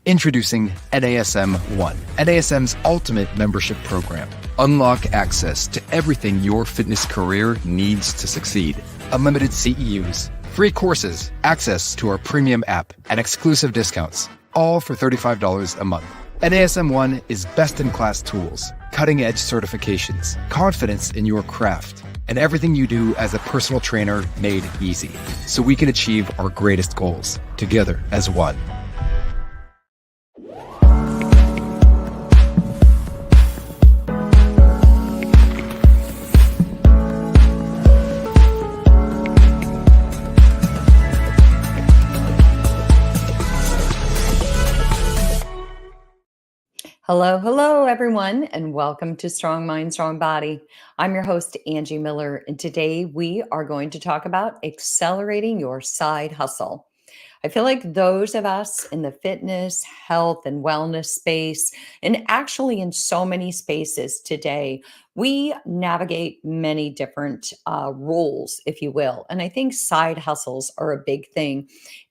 Introducing NASM One, NASM's ultimate membership program. Unlock access to everything your fitness career needs to succeed. Unlimited CEUs, free courses, access to our premium app, and exclusive discounts, all for $35 a month. NASM One is best-in-class tools, cutting-edge certifications, confidence in your craft, and everything you do as a personal trainer made easy, so we can achieve our greatest goals together as one. Hello, everyone, and welcome to Strong Mind, Strong Body. I'm your host, Angie Miller, and today we are going to talk about accelerating your side hustle. I feel like those of us in the fitness, health, and wellness space, and actually in so many spaces today, we navigate many different roles, if you will. And I think side hustles are a big thing.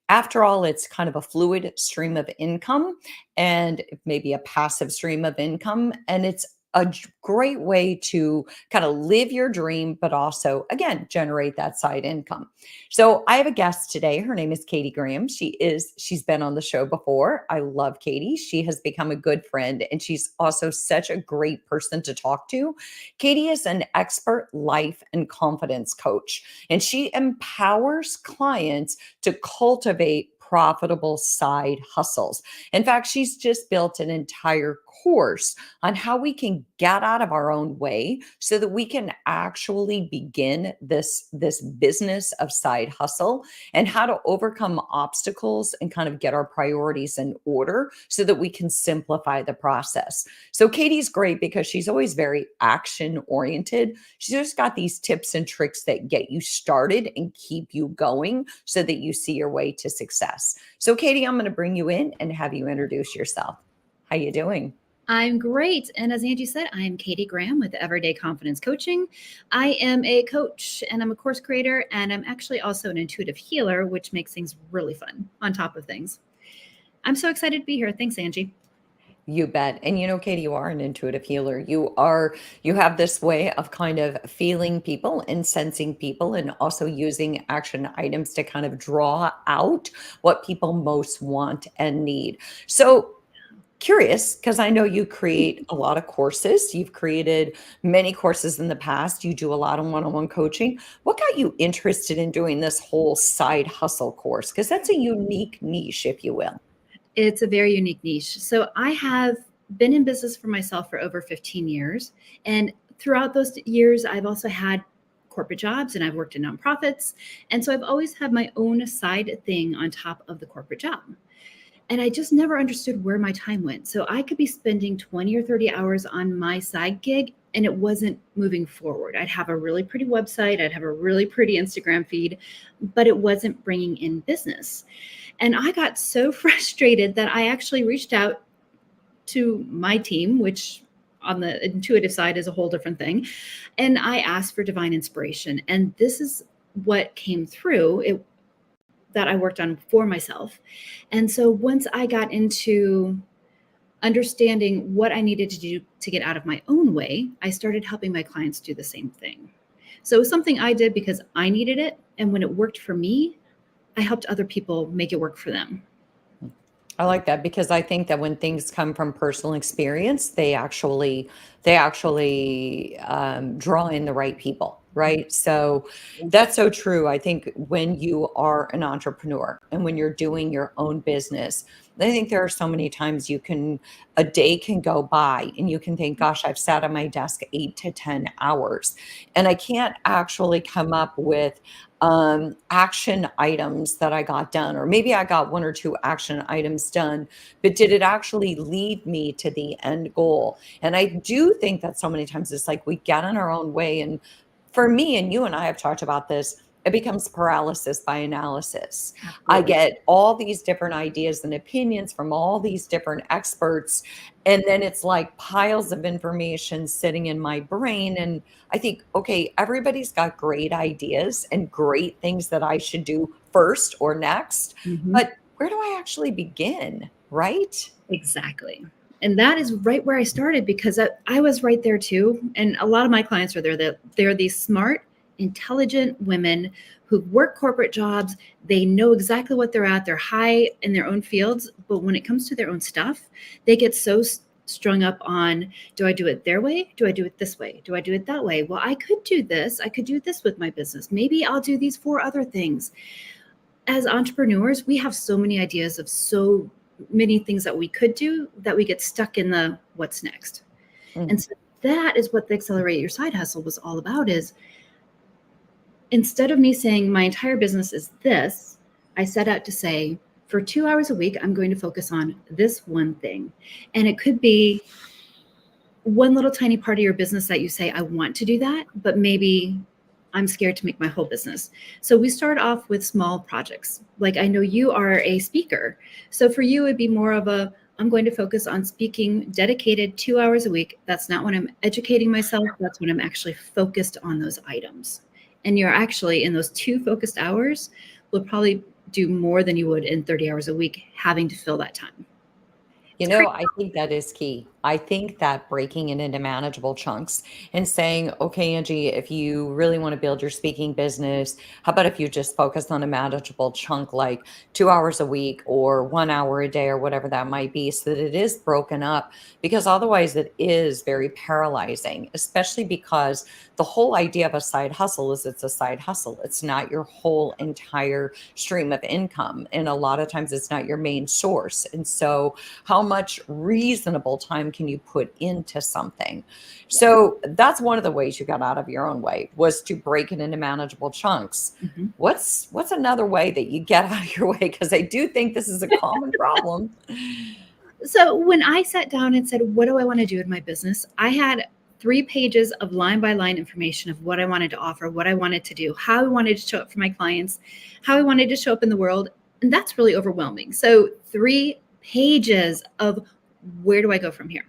After all, it's kind of a fluid stream of income and maybe a passive stream of income. And it's a great way to kind of live your dream, but also, again, generate that side income. So I have a guest today. Her name is Katy Graham. She's been on the show before. I love Katy. She has become a good friend, and she's also such a great person to talk to. Katy is an expert life and confidence coach, and she empowers clients to cultivate profitable side hustles. In fact, she's just built an entire course on how we can get out of our own way so that we can actually begin this business of side hustle, and how to overcome obstacles and kind of get our priorities in order so that we can simplify the process. So Katy's great because she's always very action oriented. She's just got these tips and tricks that get you started and keep you going so that you see your way to success. So Katy, I'm going to bring you in and have you introduce yourself. How you doing? I'm great. And as Angie said, I'm Katy Graham with Everyday Confidence Coaching. I am a coach and I'm a course creator, and I'm actually also an intuitive healer, which makes things really fun on top of things. I'm so excited to be here. Thanks, Angie. You bet. And you know, Katy, you are an intuitive healer. You have this way of kind of feeling people and sensing people, and also using action items to kind of draw out what people most want and need. So curious, because I know you create a lot of courses. You've created many courses in the past. You do a lot of one-on-one coaching. What got you interested in doing this whole side hustle course? Because that's a unique niche, if you will. It's a very unique niche. So I have been in business for myself for over 15 years. And throughout those years, I've also had corporate jobs and I've worked in nonprofits. And so I've always had my own side thing on top of the corporate job. And I just never understood where my time went. So I could be spending 20 or 30 hours on my side gig and it wasn't moving forward. I'd have a really pretty website. I'd have a really pretty Instagram feed, but it wasn't bringing in business. And I got so frustrated that I actually reached out to my team, which on the intuitive side is a whole different thing. And I asked for divine inspiration. And this is what came through. That I worked on for myself. And so once I got into understanding what I needed to do to get out of my own way, I started helping my clients do the same thing. So it was something I did because I needed it. And when it worked for me, I helped other people make it work for them. I like that, because I think that when things come from personal experience, they actually draw in the right people, right? So that's so true. I think when you are an entrepreneur and when you're doing your own business, I think there are so many times a day can go by and you can think, gosh, I've sat at my desk 8 to 10 hours and I can't actually come up with action items that I got done, or maybe I got 1 or 2 action items done, but did it actually lead me to the end goal? And I do think that so many times it's like we get in our own way. And for me, and you and I have talked about this, it becomes paralysis by analysis. I get all these different ideas and opinions from all these different experts. And then it's like piles of information sitting in my brain. And I think, okay, everybody's got great ideas and great things that I should do first or next. Mhm. But where do I actually begin? Right? Exactly. And that is right where I started, because I was right there too. And a lot of my clients are there. They're these smart, intelligent women who work corporate jobs. They know exactly what they're at. They're high in their own fields. But when it comes to their own stuff, they get so strung up on, do I do it their way? Do I do it this way? Do I do it that way? Well, I could do this. I could do this with my business. Maybe I'll do these 4 other things. As entrepreneurs, we have so many ideas of so many things that we could do that we get stuck in the what's next. And so that is what the Accelerate Your Side Hustle was all about. Is instead of me saying my entire business is this, I set out to say, for 2 hours a week, I'm going to focus on this one thing. And it could be one little tiny part of your business that you say, I want to do that, but maybe I'm scared to make my whole business. So we start off with small projects. Like, I know you are a speaker. So for you, it'd be more of I'm going to focus on speaking dedicated 2 hours a week. That's not when I'm educating myself. That's when I'm actually focused on those items. And you're actually, in those 2 focused hours, will probably do more than you would in 30 hours a week having to fill that time. I think that is key. I think that breaking it into manageable chunks and saying, okay, Angie, if you really want to build your speaking business, how about if you just focus on a manageable chunk, like 2 hours a week or 1 hour a day or whatever that might be, so that it is broken up, because otherwise it is very paralyzing, especially because the whole idea of a side hustle is it's a side hustle. It's not your whole entire stream of income. And a lot of times it's not your main source. And so how much reasonable time can you put into something? So that's one of the ways you got out of your own way, was to break it into manageable chunks. Mm-hmm. What's another way that you get out of your way? Because I do think this is a common problem. So when I sat down and said, what do I want to do in my business? I had 3 pages of line by line information of what I wanted to offer, what I wanted to do, how I wanted to show up for my clients, how I wanted to show up in the world. And that's really overwhelming. So 3 pages of where do I go from here?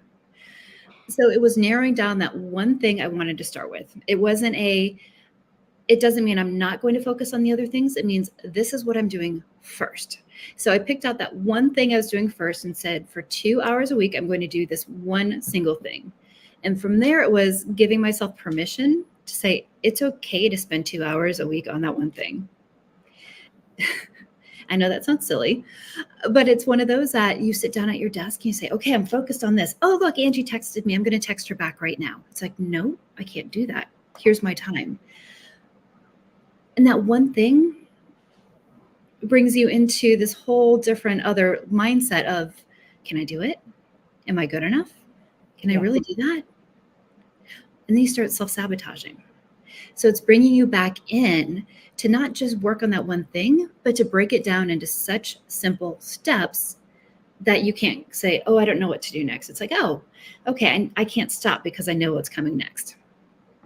So it was narrowing down that one thing I wanted to start with. It doesn't mean I'm not going to focus on the other things. It means this is what I'm doing first. So I picked out that one thing I was doing first and said, for 2 hours a week, I'm going to do this one single thing. And from there, it was giving myself permission to say, it's okay to spend 2 hours a week on that one thing. I know that sounds silly, but it's one of those that you sit down at your desk and you say, okay, I'm focused on this. Oh, look, Angie texted me. I'm going to text her back right now. It's like, no, I can't do that. Here's my time. And that one thing brings you into this whole different other mindset of, can I do it? Am I good enough? Can I really do that? And then you start self-sabotaging. So it's bringing you back in to not just work on that one thing, but to break it down into such simple steps that you can't say, oh, I don't know what to do next. It's like, oh, okay, I can't stop because I know what's coming next.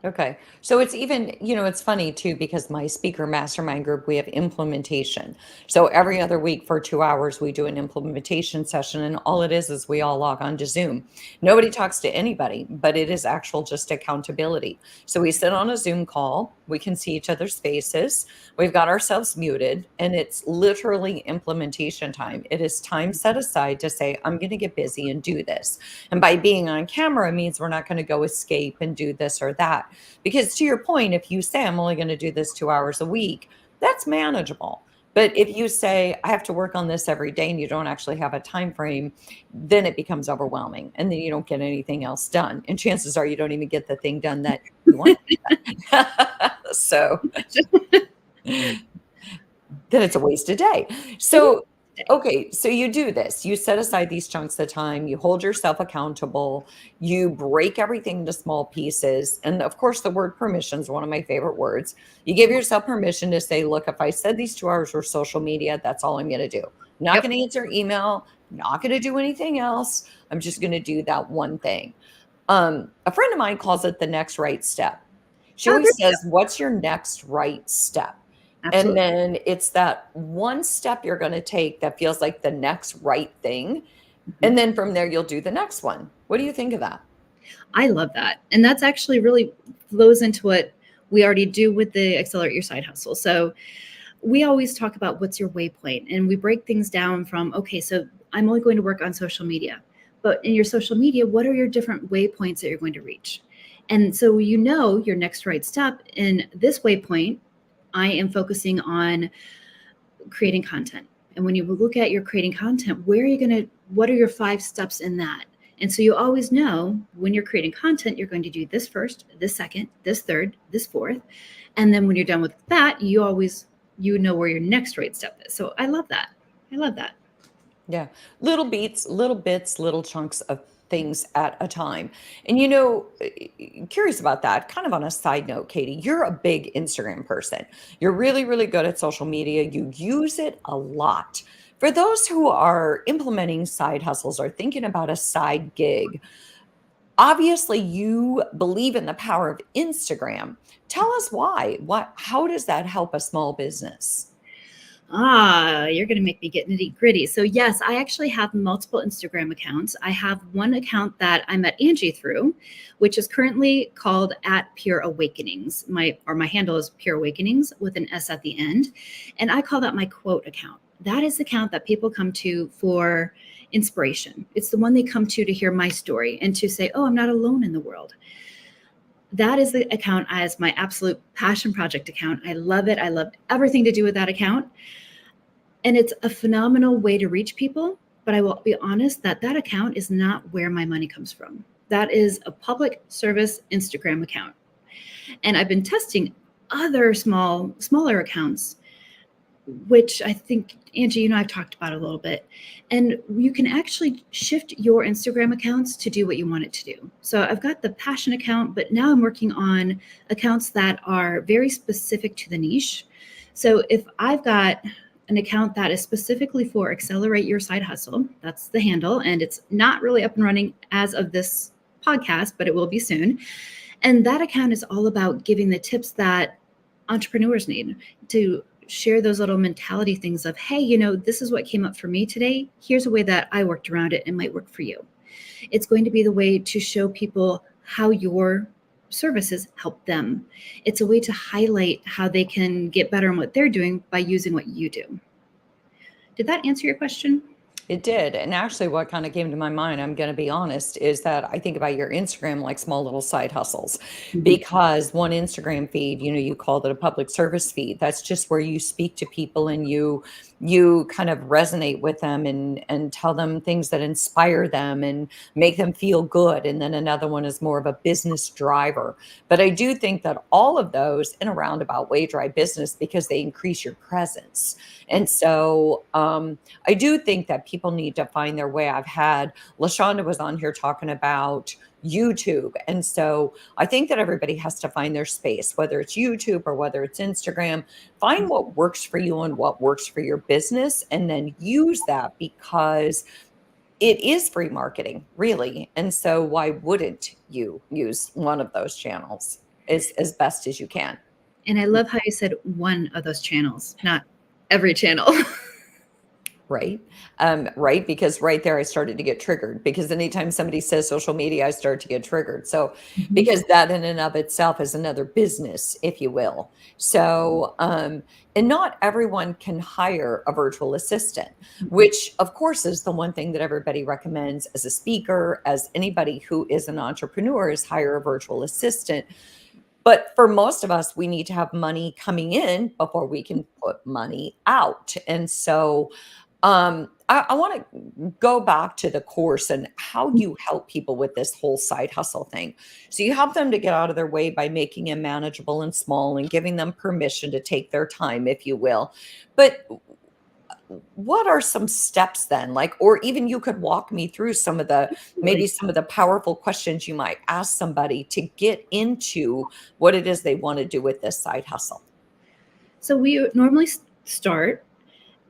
Okay. So it's even, it's funny too, because my speaker mastermind group, we have implementation. So every other week for 2 hours, we do an implementation session. And all it is we all log on to Zoom. Nobody talks to anybody, but it is actual just accountability. So we sit on a Zoom call. We can see each other's faces. We've got ourselves muted, and it's literally implementation time. It is time set aside to say, I'm going to get busy and do this. And by being on camera means we're not going to go escape and do this or that. Because to your point, if you say, I'm only going to do this 2 hours a week, that's manageable. But if you say, I have to work on this every day, and you don't actually have a time frame, then it becomes overwhelming, and then you don't get anything else done. And chances are you don't even get the thing done that you want to get done. So then it's a wasted day. So okay, so you do this. You set aside these chunks of time. You hold yourself accountable. You break everything into small pieces. And of course, the word permission is one of my favorite words. You give yourself permission to say, look, if I said these 2 hours were social media, that's all I'm going to do. Not going to answer email. Not going to do anything else. I'm just going to do that one thing. A friend of mine calls it the next right step. She always says, what's your next right step? Absolutely. And then it's that one step you're going to take that feels like the next right thing. Mm-hmm. And then from there, you'll do the next one. What do you think of that? I love that. And that's actually really flows into what we already do with the Accelerate Your Side Hustle. So we always talk about what's your waypoint, and we break things down from, okay, so I'm only going to work on social media, but in your social media, what are your different waypoints that you're going to reach? And so your next right step in this waypoint, I am focusing on creating content. And when you look at your creating content, what are your 5 steps in that? And so you always know when you're creating content, you're going to do this first, this second, this third, this fourth. And then when you're done with that, you know where your next right step is. So I love that. I love that. Yeah. Little beats, little bits, little chunks of things at a time. And curious about that, kind of on a side note, Katy, you're a big Instagram person. You're really, really good at social media. You use it a lot. For those who are implementing side hustles or thinking about a side gig, obviously you believe in the power of Instagram. Tell us why. How does that help a small business? You're going to make me get nitty gritty. So yes, I actually have multiple Instagram accounts. I have one account that I met Angie through, which is currently called @PureAwakenings. My handle is Pure Awakenings with an S at the end. And I call that my quote account. That is the account that people come to for inspiration. It's the one they come to hear my story and to say, oh, I'm not alone in the world. That is the account as my absolute passion project account. I love it. I love everything to do with that account. And it's a phenomenal way to reach people. But I will be honest that account is not where my money comes from. That is a public service Instagram account. And I've been testing other smaller accounts, which I think, Angie, I've talked about a little bit. And you can actually shift your Instagram accounts to do what you want it to do. So I've got the passion account, but now I'm working on accounts that are very specific to the niche. So if I've got an account that is specifically for accelerate your side hustle, that's the handle, and it's not really up and running as of this podcast, but it will be soon. And that account is all about giving the tips that entrepreneurs need to share those little mentality things of, hey, this is what came up for me today. Here's a way that I worked around it and might work for you. It's going to be the way to show people how your services help them. It's a way to highlight how they can get better in what they're doing by using what you do. Did that answer your question? It did. And actually, what kind of came to my mind, I'm going to be honest, is that I think about your Instagram like small little side hustles. Because one Instagram feed, you called it a public service feed. That's just where you speak to people and you kind of resonate with them and tell them things that inspire them and make them feel good. And then another one is more of a business driver. But I do think that all of those in a roundabout way drive business because they increase your presence. And so I do think that people need to find their way. I've had LaShonda was on here talking about YouTube. And so I think that everybody has to find their space, whether it's YouTube or whether it's Instagram. Find what works for you and what works for your business, and then use that because it is free marketing, really. And so why wouldn't you use one of those channels as best as you can? And I love how you said one of those channels, not every channel. Right. Right. Because right there, I started to get triggered because anytime somebody says social media, I start to get triggered. So, because that in and of itself is another business, if you will. So, and not everyone can hire a virtual assistant, which of course is the one thing that everybody recommends as a speaker, as anybody who is an entrepreneur, is hire a virtual assistant. But for most of us, we need to have money coming in before we can put money out. And so, I want to go back to the course and how you help people with this whole side hustle thing. So you help them to get out of their way by making it manageable and small and giving them permission to take their time, if you will. But what are some steps then? Or even you could walk me through maybe some of the powerful questions you might ask somebody to get into what it is they want to do with this side hustle. So we normally start.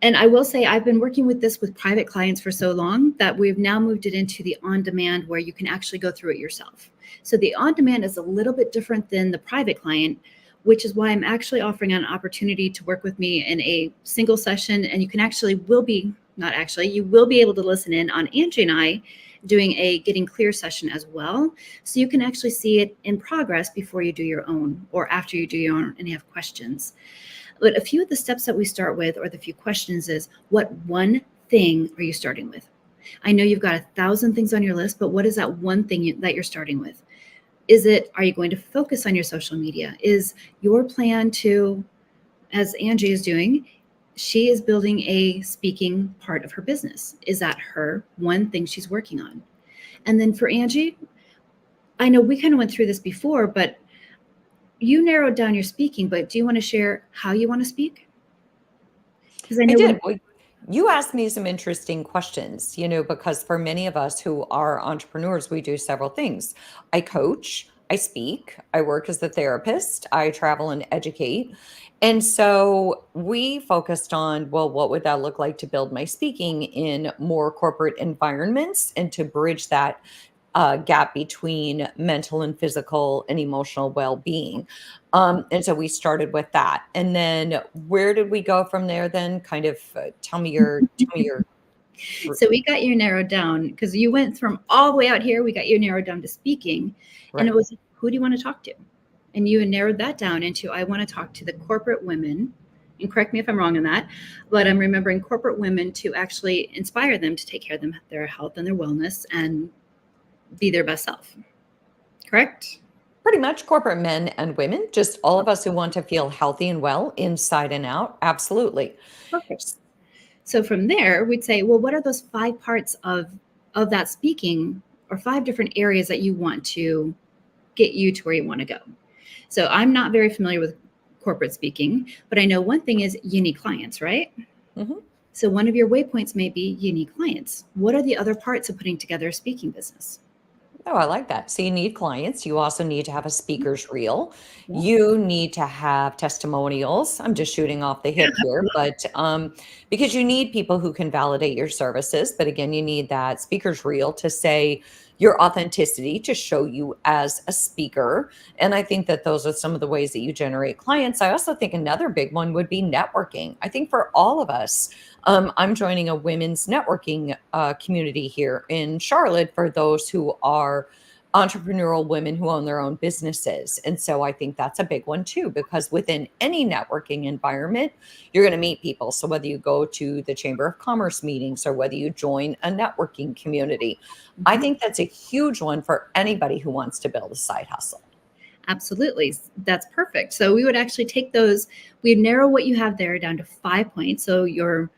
And I will say I've been working with this with private clients for so long that we've now moved it into the on-demand where you can actually go through it yourself. So the on-demand is a little bit different than the private client, which is why I'm actually offering an opportunity to work with me in a single session. And you will be able to listen in on Angie and I doing a getting clear session as well. So you can actually see it in progress before you do your own or after you do your own and you have questions. But a few of the steps that we start with, or the few questions, is what one thing are you starting with? I know you've got 1,000 things on your list, but what is that one thing that you're starting with? Are you going to focus on your social media? Is your plan to, as Angie is doing, she is building a speaking part of her business. Is that her one thing she's working on? And then for Angie, I know we kind of went through this before, but you narrowed down your speaking, but do you want to share how you want to speak? Because I I know did. Well, you asked me some interesting questions, because for many of us who are entrepreneurs, we do several things. I coach, I speak, I work as a therapist, I travel and educate. And so we focused on, well, what would that look like to build my speaking in more corporate environments and to bridge that gap between mental and physical and emotional well-being. And so we started with that. And then where did we go from there then? Kind of tell me your So we got you narrowed down because you went from all the way out here. We got you narrowed down to speaking, and it right. was, who do you want to talk to? And you narrowed that down into, I want to talk to the corporate women. And correct me if I'm wrong on that, but I'm remembering corporate women to actually inspire them to take care of their health and their wellness and be their best self. Correct? Pretty much corporate men and women, just all of us who want to feel healthy and well inside and out. Absolutely. Perfect. So from there, we'd say, well, what are those 5 parts of that speaking, or 5 different areas that you want to get you to where you want to go? So I'm not very familiar with corporate speaking, but I know one thing is unique clients, right? hmm So one of your waypoints may be unique clients. What are the other parts of putting together a speaking business? Oh, I like that. So you need clients. You also need to have a speaker's reel. Yeah. You need to have testimonials. I'm just shooting off the hip here, but because you need people who can validate your services. But again, you need that speaker's reel to say your authenticity, to show you as a speaker. And I think that those are some of the ways that you generate clients. I also think another big one would be networking. I think for all of us, I'm joining a women's networking community here in Charlotte for those who are entrepreneurial women who own their own businesses. And so I think that's a big one too, because within any networking environment, you're going to meet people. So whether you go to the Chamber of Commerce meetings or whether you join a networking community, I think that's a huge one for anybody who wants to build a side hustle. Absolutely. That's perfect. So we would actually take those, we narrow what you have there down to 5 points. So your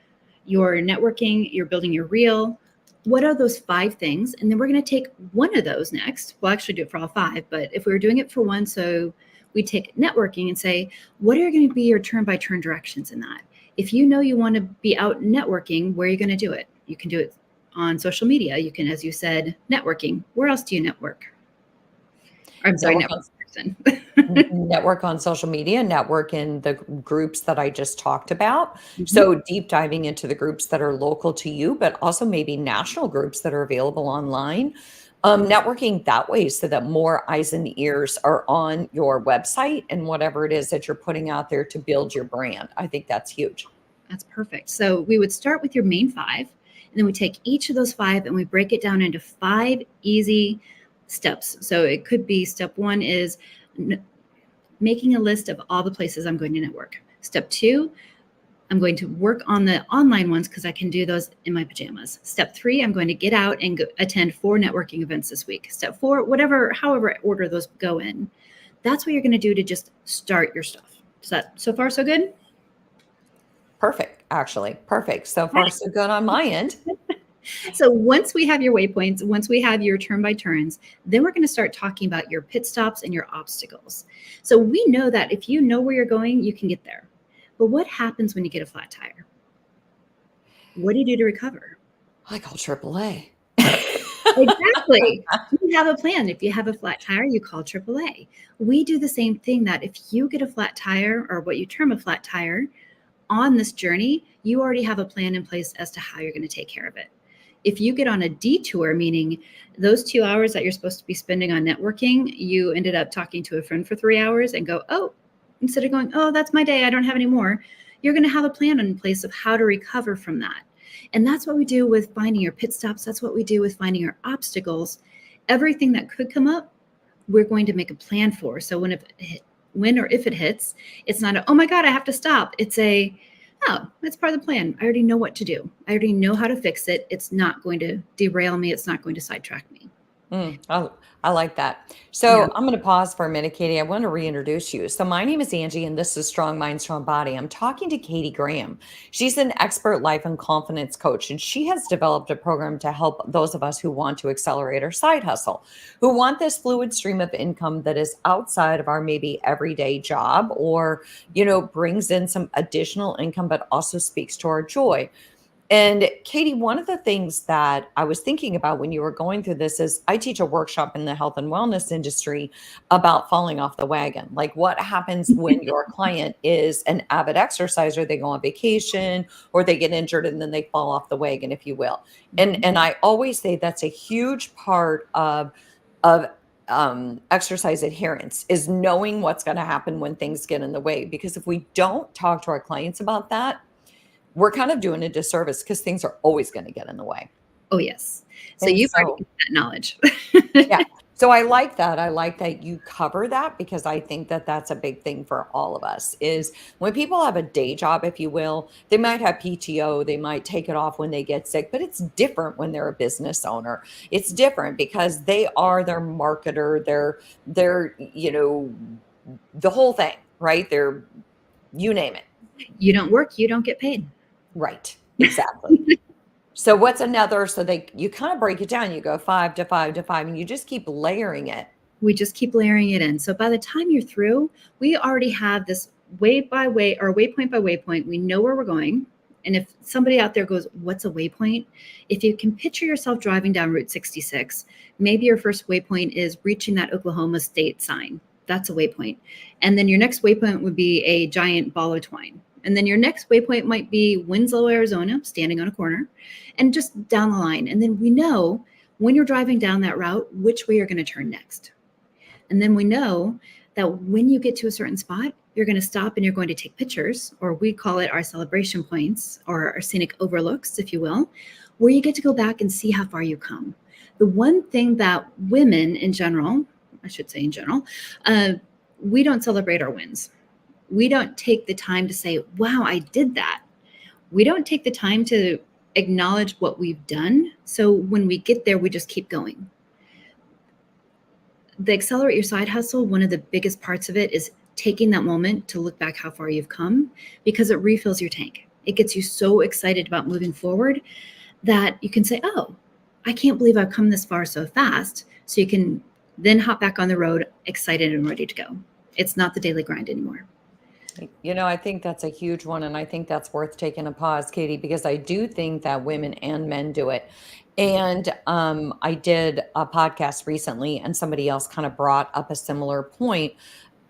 networking, you're building your reel. What are those 5 things? And then we're going to take one of those next. We'll actually do it for all 5, but if we were doing it for one, so we take networking and say, what are going to be your turn-by-turn directions in that? If you know you want to be out networking, where are you going to do it? You can do it on social media. You can, as you said, networking. Where else do you network? I'm sorry, network person. Network on social media, network in the groups that I just talked about. Mhm. So deep diving into the groups that are local to you, but also maybe national groups that are available online. Networking that way so that more eyes and ears are on your website and whatever it is that you're putting out there to build your brand. I think that's huge. That's perfect. So we would start with your main 5, and then we take each of those 5 and we break it down into 5 easy steps. So it could be step 1 is making a list of all the places I'm going to network. Step 2, I'm going to work on the online ones because I can do those in my pajamas. Step 3, I'm going to get out and attend 4 networking events this week. Step 4, however order those go in. That's what you're going to do to just start your stuff. Is that so far so good? Perfect, actually. Perfect. So far, so good on my end. So once we have your waypoints, once we have your turn by turns, then we're going to start talking about your pit stops and your obstacles. So we know that if you know where you're going, you can get there. But what happens when you get a flat tire? What do you do to recover? I call AAA. Exactly. You have a plan. If you have a flat tire, you call AAA. We do the same thing, that if you get a flat tire, or what you term a flat tire, on this journey, you already have a plan in place as to how you're going to take care of it. If you get on a detour, meaning those 2 hours that you're supposed to be spending on networking, you ended up talking to a friend for 3 hours and go, oh, instead of going, oh, that's my day, I don't have any more, you're going to have a plan in place of how to recover from that. And that's what we do with finding your pit stops. That's what we do with finding your obstacles. Everything that could come up, we're going to make a plan for. So when when or if it hits, it's not a, oh my God, I have to stop. It's a, oh, that's part of the plan. I already know what to do. I already know how to fix it. It's not going to derail me. It's not going to sidetrack me. I like that. Yeah. So I'm going to pause for a minute, Katy. I want to reintroduce you. So my name is Angie, and this is Strong Mind, Strong Body. I'm talking to Katy Graham. She's an expert life and confidence coach, and she has developed a program to help those of us who want to accelerate our side hustle, who want this fluid stream of income that is outside of our maybe everyday job, or, brings in some additional income, but also speaks to our joy. And Katy, one of the things that I was thinking about when you were going through this is I teach a workshop in the health and wellness industry about falling off the wagon. Like what happens when your client is an avid exerciser, they go on vacation or they get injured and then they fall off the wagon, if you will. And I always say that's a huge part of exercise adherence is knowing what's going to happen when things get in the way. Because if we don't talk to our clients about that, we're kind of doing a disservice because things are always going to get in the way. Oh, yes. So And you've already so, got that knowledge. yeah. So I like that. I like that you cover that because I think that that's a big thing for all of us is when people have a day job, if you will, they might have PTO, they might take it off when they get sick, but it's different when they're a business owner. It's different because they are their marketer, they're, the whole thing, right? They're, you name it. You don't work, you don't get paid. Right. Exactly. So what's another, so you kind of break it down, you go 5 to 5 to 5 and you just keep layering it. We just keep layering it in. So by the time you're through, we already have this way by way or waypoint by waypoint. We know where we're going. And if somebody out there goes, what's a waypoint? If you can picture yourself driving down Route 66, maybe your first waypoint is reaching that Oklahoma state sign. That's a waypoint. And then your next waypoint would be a giant ball of twine. And then your next waypoint might be Winslow, Arizona, standing on a corner, and just down the line. And then we know when you're driving down that route, which way you're going to turn next. And then we know that when you get to a certain spot, you're going to stop and you're going to take pictures, or we call it our celebration points or our scenic overlooks, if you will, where you get to go back and see how far you come. The one thing that women in general, I should say in general, we don't celebrate our wins. We don't take the time to say, wow, I did that. We don't take the time to acknowledge what we've done. So when we get there, we just keep going. The Accelerate Your Side Hustle, one of the biggest parts of it is taking that moment to look back how far you've come, because it refills your tank. It gets you so excited about moving forward that you can say, oh, I can't believe I've come this far so fast. So you can then hop back on the road, excited and ready to go. It's not the daily grind anymore. I think that's a huge one. And I think that's worth taking a pause, Katy, because I do think that women and men do it. And I did a podcast recently and somebody else kind of brought up a similar point.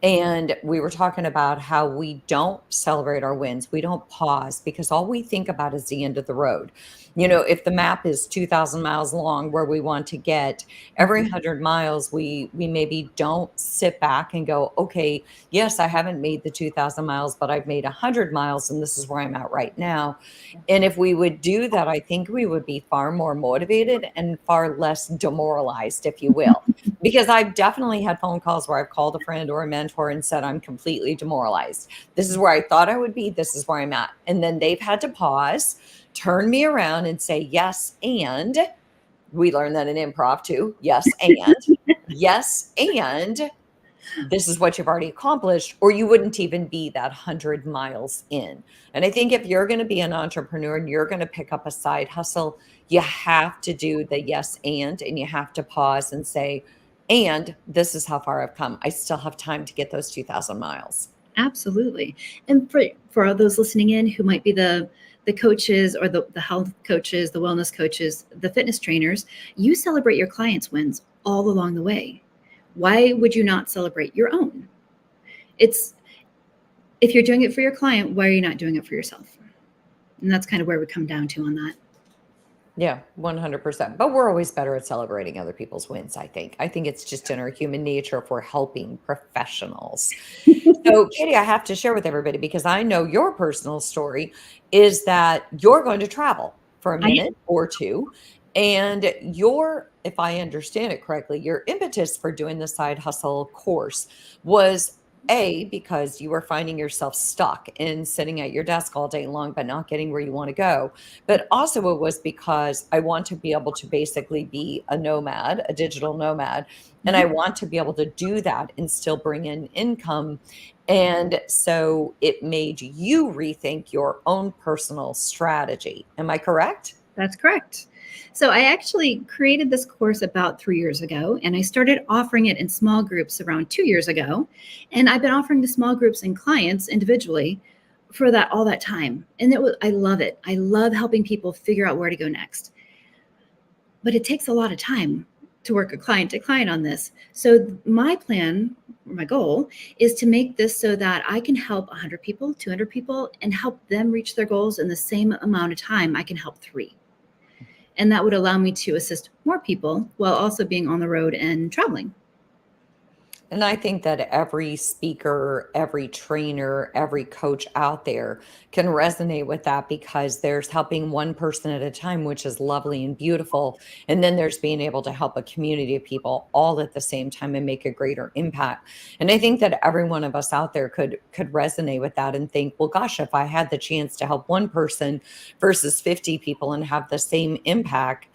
And we were talking about how we don't celebrate our wins. We don't pause because all we think about is the end of the road. If the map is 2,000 miles long where we want to get, every 100 miles, we maybe don't sit back and go, okay, yes, I haven't made the 2,000 miles, but I've made 100 miles and this is where I'm at right now. And if we would do that, I think we would be far more motivated and far less demoralized, if you will. Because I've definitely had phone calls where I've called a friend or a mentor and said, I'm completely demoralized. This is where I thought I would be. This is where I'm at. And then they've had to pause, turn me around and say, yes, and we learned that in improv too. Yes, and yes, and this is what you've already accomplished, or you wouldn't even be that 100 miles in. And I think if you're going to be an entrepreneur and you're going to pick up a side hustle, you have to do the yes, and you have to pause and say, and this is how far I've come. I still have time to get those 2,000 miles. Absolutely. And for all those listening in who might be the coaches or the health coaches, the wellness coaches, the fitness trainers, you celebrate your clients' wins all along the way. Why would you not celebrate your own? If you're doing it for your client, why are you not doing it for yourself? And that's kind of where we come down to on that. Yeah, 100%. But we're always better at celebrating other people's wins, I think. I think it's just in our human nature if we're helping professionals. So, Katy, I have to share with everybody because I know your personal story is that you're going to travel for a minute or two. And if I understand it correctly, your impetus for doing the side hustle course was Because you were finding yourself stuck in sitting at your desk all day long, but not getting where you want to go. But also, it was because I want to be able to basically be a nomad, a digital nomad. And I Mhm. want to be able to do that and still bring in income. And so it made you rethink your own personal strategy. Am I correct? That's correct. So I actually created this course about 3 years ago, and I started offering it in small groups around 2 years ago. And I've been offering to small groups and clients individually for that all that time. And I love it. I love helping people figure out where to go next. But it takes a lot of time to work a client to client on this. So my plan, or my goal, is to make this so that I can help 100 people, 200 people, and help them reach their goals in the same amount of time I can help three. And that would allow me to assist more people while also being on the road and traveling. And I think that every speaker, every trainer, every coach out there can resonate with that because there's helping one person at a time, which is lovely and beautiful. And then there's being able to help a community of people all at the same time and make a greater impact. And I think that every one of us out there could resonate with that and think, well, gosh, if I had the chance to help one person versus 50 people and have the same impact,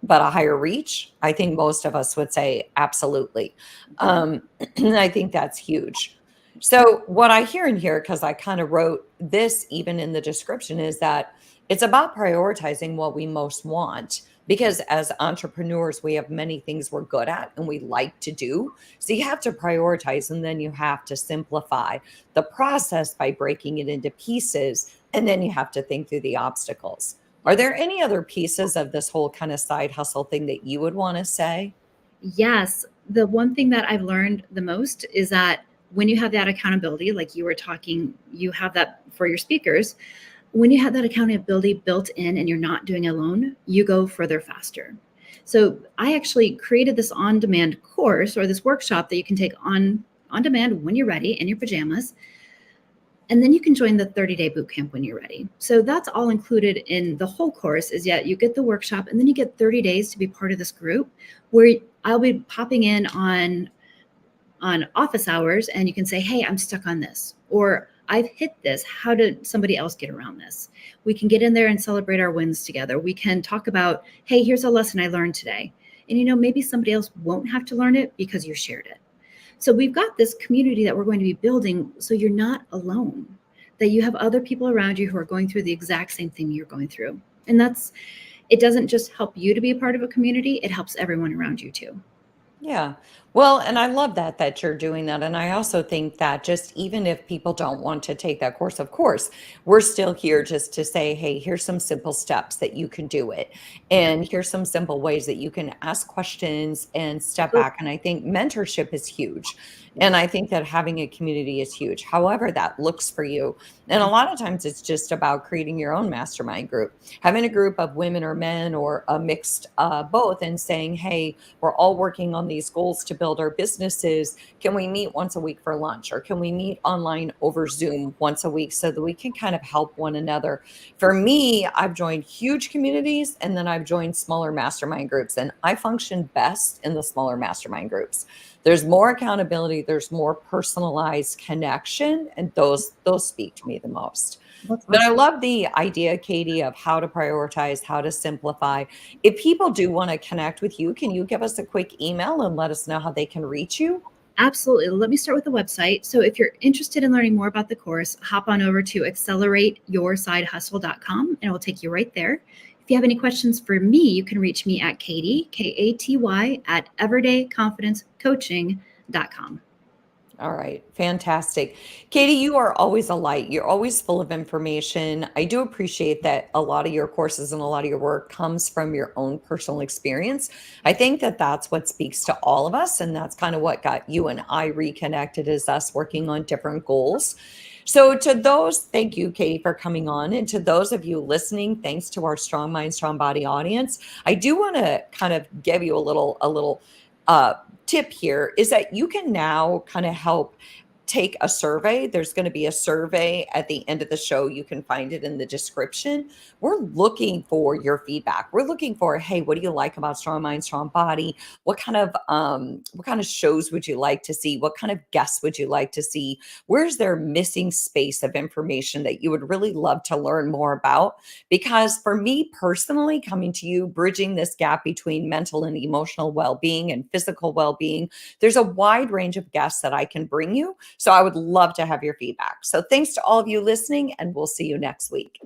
but a higher reach, I think most of us would say absolutely. I think that's huge. So, what I hear in here, because I kind of wrote this even in the description, is that it's about prioritizing what we most want. Because as entrepreneurs, we have many things we're good at and we like to do. So, you have to prioritize and then you have to simplify the process by breaking it into pieces. And then you have to think through the obstacles. Are Yes. there any other pieces of this whole kind of side hustle thing that you would want to say? Yes. The one thing that I've learned the most is that when you have that accountability, like you were talking, you have that for your speakers. When you have that accountability built in and you're not doing it alone, you go further faster. So I actually created this on-demand course or this workshop that you can take on demand when you're ready in your pajamas. And then you can join the 30-day boot camp when you're ready. So that's all included in the whole course is yet you get the workshop and then you get 30 days to be part of this group where I'll be popping in on office hours and you can say, hey, I'm stuck on this, or I've hit this. How did somebody else get around this? We can get in there and celebrate our wins together. We can talk about, hey, here's a lesson I learned today. And maybe somebody else won't have to learn it because you shared it. So we've got this community that we're going to be building so you're not alone, that you have other people around you who are going through the exact same thing you're going through. And it doesn't just help you to be a part of a community, it helps everyone around you too. Yeah. Well, and I love that you're doing that. And I also think that just even if people don't want to take that course, of course, we're still here just to say, hey, here's some simple steps that you can do it. And here's some simple ways that you can ask questions and step back. And I think mentorship is huge. And I think that having a community is huge, however that looks for you. And a lot of times it's just about creating your own mastermind group, having a group of women or men or a mixed both and saying, hey, we're all working on these goals to build our businesses. Can we meet once a week for lunch or can we meet online over Zoom once a week so that we can kind of help one another? For me, I've joined huge communities and then I've joined smaller mastermind groups, and I function best in the smaller mastermind groups. There's more accountability, there's more personalized connection, and those speak to me the most. That's But I awesome. love the idea, Katie, of how to prioritize, how to simplify. If people do want to connect with you, can you give us a quick email and let us know how they can reach you? Absolutely. Let me start with the website. So if you're interested in learning more about the course, hop on over to accelerateyoursidehustle.com and it will take you right there. If you have any questions for me, you can reach me at Katy, Katy, at everydayconfidencecoaching.com. All right, fantastic. Katie, you are always a light. You're always full of information. I do appreciate that a lot of your courses and a lot of your work comes from your own personal experience. I think that that's what speaks to all of us. And that's kind of what got you and I reconnected, is us working on different goals. So, to those, thank you, Katie, for coming on. And to those of you listening, thanks to our Strong Mind, Strong Body audience, I do want to kind of give you a little uh, tip here is that you can now kind of help take a survey. There's going to be a survey at the end of the show. You can find it in the description. We're looking for your feedback. We're looking for, hey, what do you like about Strong Mind, Strong Body? What kind of shows would you like to see? What kind of guests would you like to see? Where's there missing space of information that you would really love to learn more about? Because for me personally, coming to you, bridging this gap between mental and emotional well-being and physical well-being, there's a wide range of guests that I can bring you. So I would love to have your feedback. So thanks to all of you listening, and we'll see you next week.